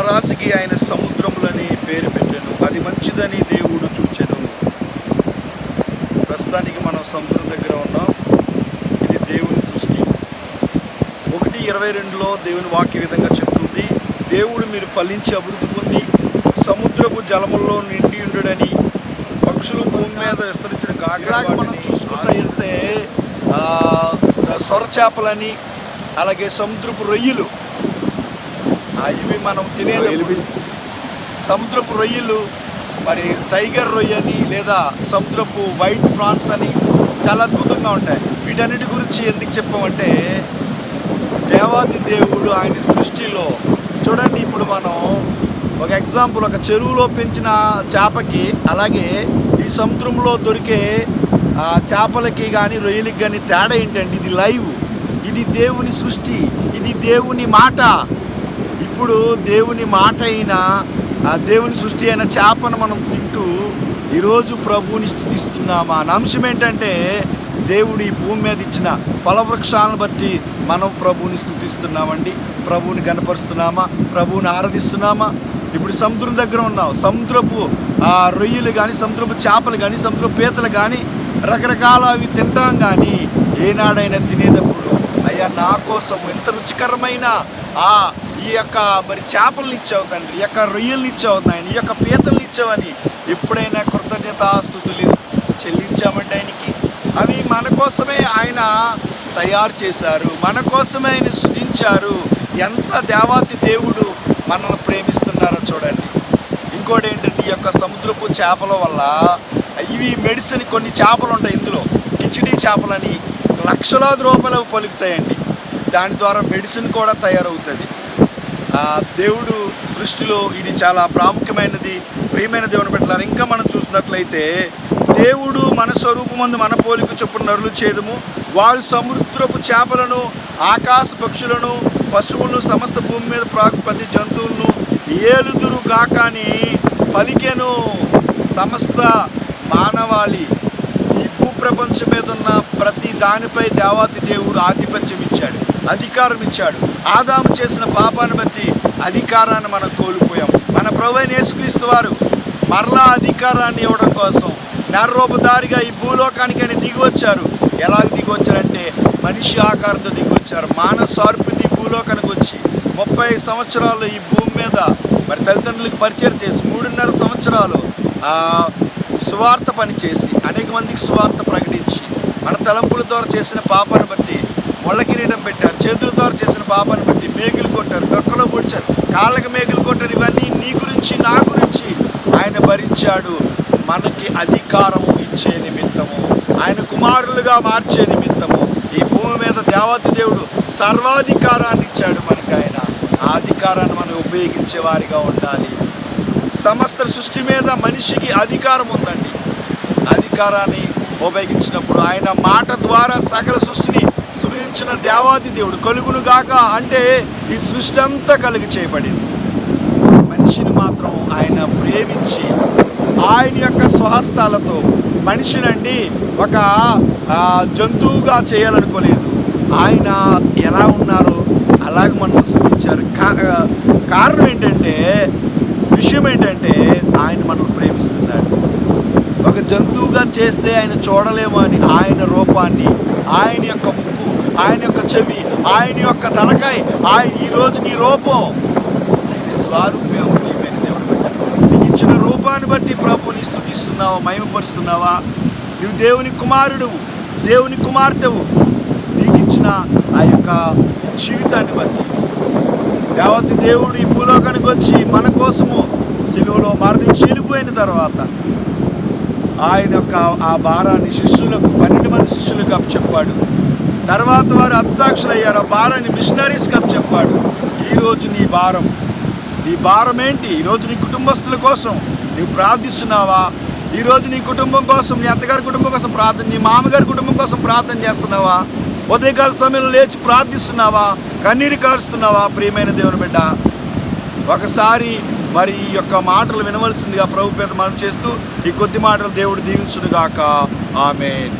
జలరాశికి ఆయన సముద్రములని పేరు పెట్టెను, అది మంచిదని దేవుడు చూచెను. ప్రస్తుతానికి మనం సముద్రం దగ్గర ఉన్నాం. ఇది దేవుని సృష్టి. 1:22లో దేవుని వాక్య విధంగా చెప్తుంది, దేవుడు మీరు ఫలించి అభివృద్ధి పొంది సముద్రపు జలముల్లో నిండి ఉండుడని, పక్షులు భూమి మీద విస్తరించిన గాడిలాగా మనం చూసుకుంటూ వెళ్తే సొర చేపలని, అలాగే సముద్రపు రొయ్యలు, ఇవి మనం తినేది సముద్రపు రొయ్యలు, మరి టైగర్ రొయ్యని లేదా సముద్రపు వైట్ ఫ్రాన్స్ అని చాలా అద్భుతంగా ఉంటాయి. వీటన్నిటి గురించి ఎందుకు చెప్పామంటే, దేవాది దేవుడు ఆయన సృష్టిలో చూడండి. ఇప్పుడు మనం ఒక ఎగ్జాంపుల్, ఒక చెరువులో పెంచిన చేపకి అలాగే ఈ సముద్రంలో దొరికే చేపలకి కానీ రొయ్యలకి కానీ తేడా ఏంటంటే, ఇది లైవ్, ఇది దేవుని సృష్టి, ఇది దేవుని మాట. ఇప్పుడు దేవుని మాట అయిన దేవుని సృష్టి అయిన చేపను మనం తింటూ ఈరోజు ప్రభువుని స్తుతిస్తున్నామా అన్న అంశం ఏంటంటే, దేవుడు ఈ భూమి మీద ఇచ్చిన ఫలవృక్షాలను బట్టి మనం ప్రభువుని స్తుతిస్తున్నామండి. ప్రభువుని గణపరుస్తున్నామా, ప్రభువుని ఆరాధిస్తున్నామా. ఇప్పుడు సముద్రం దగ్గర ఉన్నాం, సముద్రపు రొయ్యలు కానీ, సముద్రపు చేపలు కానీ, సముద్రపు పీతలు కానీ, రకరకాల అవి తింటాం. కానీ ఏనాడైనా తినేటప్పుడు, అయ్యా నా కోసం ఎంత రుచికరమైన ఈ యొక్క మరి చేపలను ఇచ్చావు తండ్రి, ఈ యొక్క రొయ్యలను ఇచ్చావు నాయన, ఈ యొక్క పీతలను ఇచ్చావని ఎప్పుడైనా కృతజ్ఞతాస్తుతులు చెల్లించామండి ఆయనకి. అవి మన కోసమే ఆయన తయారు చేశారు, మన కోసమే ఆయన సృజించారు. ఎంత దేవాతి దేవుడు మనల్ని ప్రేమిస్తున్నారో చూడండి. ఇంకోటి ఏంటంటే, ఈ యొక్క సముద్రపు చేపల వల్ల ఇవి మెడిసిన్, కొన్ని చేపలు ఉంటాయి ఇందులో, కిచిడి చేపలని లక్షలాది రూపాయలు పలుకుతాయండి. దాని ద్వారా మెడిసిన్ కూడా తయారవుతుంది. దేవుడు సృష్టిలో ఇది చాలా ప్రాముఖ్యమైనది. ప్రియమైన దేవుని బిడ్డలారా, ఇంకా మనం చూసినట్లయితే, దేవుడు మన స్వరూపమందు మన పోలిక చొప్పున నరులు చేదుము, వారు సముద్రపు చేపలను, ఆకాశ పక్షులను, పశువులను, సమస్త భూమి మీద ప్రాకు ప్రతి జంతువులను ఏలుదురు గాకని పలికెను. సమస్త మానవాళి, ఈ భూప్రపంచం మీద ఉన్న ప్రతి దానిపై దేవాతి దేవుడు ఆధిపత్యం ఇచ్చాడు, అధికారం ఇచ్చాడు. ఆదాము చేసిన పాపాన్ని బట్టి అధికారాన్ని మనం కోల్పోయాం. మన ప్రభువైన యేసుక్రీస్తు వారు మరలా అధికారాన్ని ఇవ్వడం కోసం నరరూపధారిగా ఈ భూలోకానికి ఆయన దిగి వచ్చారు. ఎలాగ దిగి వచ్చారంటే, మనిషి ఆకారంతో దిగి వచ్చారు. మానసార్పిది భూలోకానికి వచ్చి 30 సంవత్సరాలు ఈ భూమి మీద మరి తల్లిదండ్రులకు పరిచయం చేసి 3.5 సంవత్సరాలు సువార్త పని చేసి అనేక మందికి సువార్త ప్రకటించి, మన తలంపుల ద్వారా చేసిన పాపాన్ని బట్టి ముళ్ళ కిరీటం పెట్టారు, చేతుల ద్వారా చేసిన పాపాన్ని బట్టి మేకులు కొట్టారు, డొక్కలో పొడిచారు, కాళ్ళకి మేకులు కొట్టారు. ఇవన్నీ నీ గురించి నా గురించి ఆయన భరించాడు. మనకి అధికారము ఇచ్చే నిమిత్తము, ఆయన కుమారులుగా మార్చే నిమిత్తము ఈ భూమి మీద దేవాతి దేవుడు సర్వాధికారాన్ని ఇచ్చాడు మనకి. ఆయన ఆ అధికారాన్ని మనం ఉపయోగించే వారిగా ఉండాలి. సమస్త సృష్టి మీద మనిషికి అధికారం ఉందండి. అధికారాన్ని ఉపయోగించినప్పుడు ఆయన మాట ద్వారా సకల సృష్టిని సృజించిన దేవాది దేవుడు కలుగును గాక అంటే ఈ సృష్టి అంతా కలుగు చేయబడింది. మనిషిని మాత్రం ఆయన ప్రేమించి ఆయన యొక్క స్వహస్తాలతో మనిషినండి ఒక జంతువుగా చేయాలనుకోలేదు. ఆయన ఎలా ఉన్నారో అలాగ మనం సృష్టించారు. కారణం ఏంటంటే, విషయం ఏంటంటే, ఆయన మనం ప్రేమిస్తున్నాడు. ఒక జంతువుగా చేస్తే ఆయన చూడలేము అని ఆయన రూపాన్ని, ఆయన యొక్క ముక్కు, ఆయన యొక్క చెవి, ఆయన యొక్క తలకాయ, ఆయన ఈరోజు నీ రూపం, ఆయన స్వారూప్యం. నీకు ఇచ్చిన రూపాన్ని బట్టి ప్రభుని స్తుతిస్తున్నావా, మహిమపరుస్తున్నావా? నువ్వు దేవుని కుమారుడువు, దేవుని కుమార్తెవు. నీకు ఇచ్చిన ఆ యొక్క జీవితాన్ని బట్టి దేవతి దేవుడు ఈ భూలోకానికి వచ్చి మన కోసము సిలువలో మరణించి వెళ్ళిపోయిన తర్వాత ఆయన యొక్క ఆ భారాన్ని శిష్యులకు, 12 మంది శిష్యులకు అప్పచెప్పాడు. తర్వాత వారు హతసాక్షులు అయ్యారు. ఆ భారాన్ని మిషనరీస్కి అప్పచెప్పాడు. ఈరోజు నీ భారం ఏంటి? ఈరోజు నీ కుటుంబస్తుల కోసం నీవు ప్రార్థిస్తున్నావా? ఈరోజు నీ కుటుంబం కోసం, నీ అత్తగారి కుటుంబం కోసం ప్రార్థన, నీ మామగారి కుటుంబం కోసం ప్రార్థన చేస్తున్నావా? ఉదయకాల సమయంలో లేచి ప్రార్థిస్తున్నావా? కన్నీరు కారుస్తున్నావా? ప్రియమైన దేవుని బిడ్డ, ఒకసారి మరి ఈ యొక్క మాటలు వినవలసిందిగా ప్రభు పేద మనం చేస్తూ ఈ కొద్ది మాటలు దేవుడు దీవించును గాక. ఆమేన్.